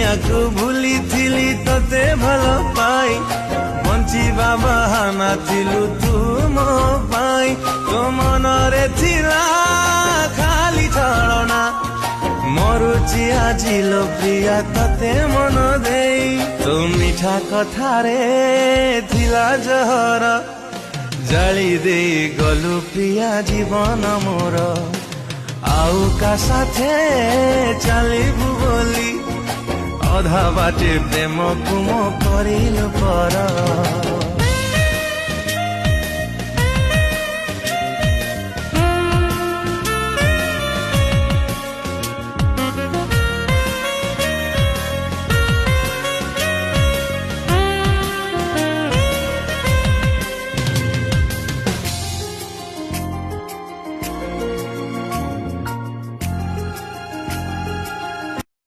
ଦୁନିଆକୁ ଭୁଲିଥିଲି ତତେ ଭଲ ପାଇ ବଞ୍ଚିବା ବାହାନା ଥିଲୁ ତୁ ମୋ ପାଇଁ ତୋ ମନରେ ଥିଲା ଖାଲି ଛଳନା ମରୁଛି ଆଜି ଲୋ ପ୍ରିୟା ତତେ ମନ ଦେଇ ତୋ ମିଠା କଥାରେ ଥିଲା ଜହର ଜାଳି ଦେଇ ଗଲୁ ପ୍ରିୟା ଜୀବନ ମୋର ଆଉ କା ସାଥେ ଚାଲିବୁ ବୋଲି ଅଧା ବାଟେ ପ୍ରେମକୁ ମୋ କରିଲୁ ପର।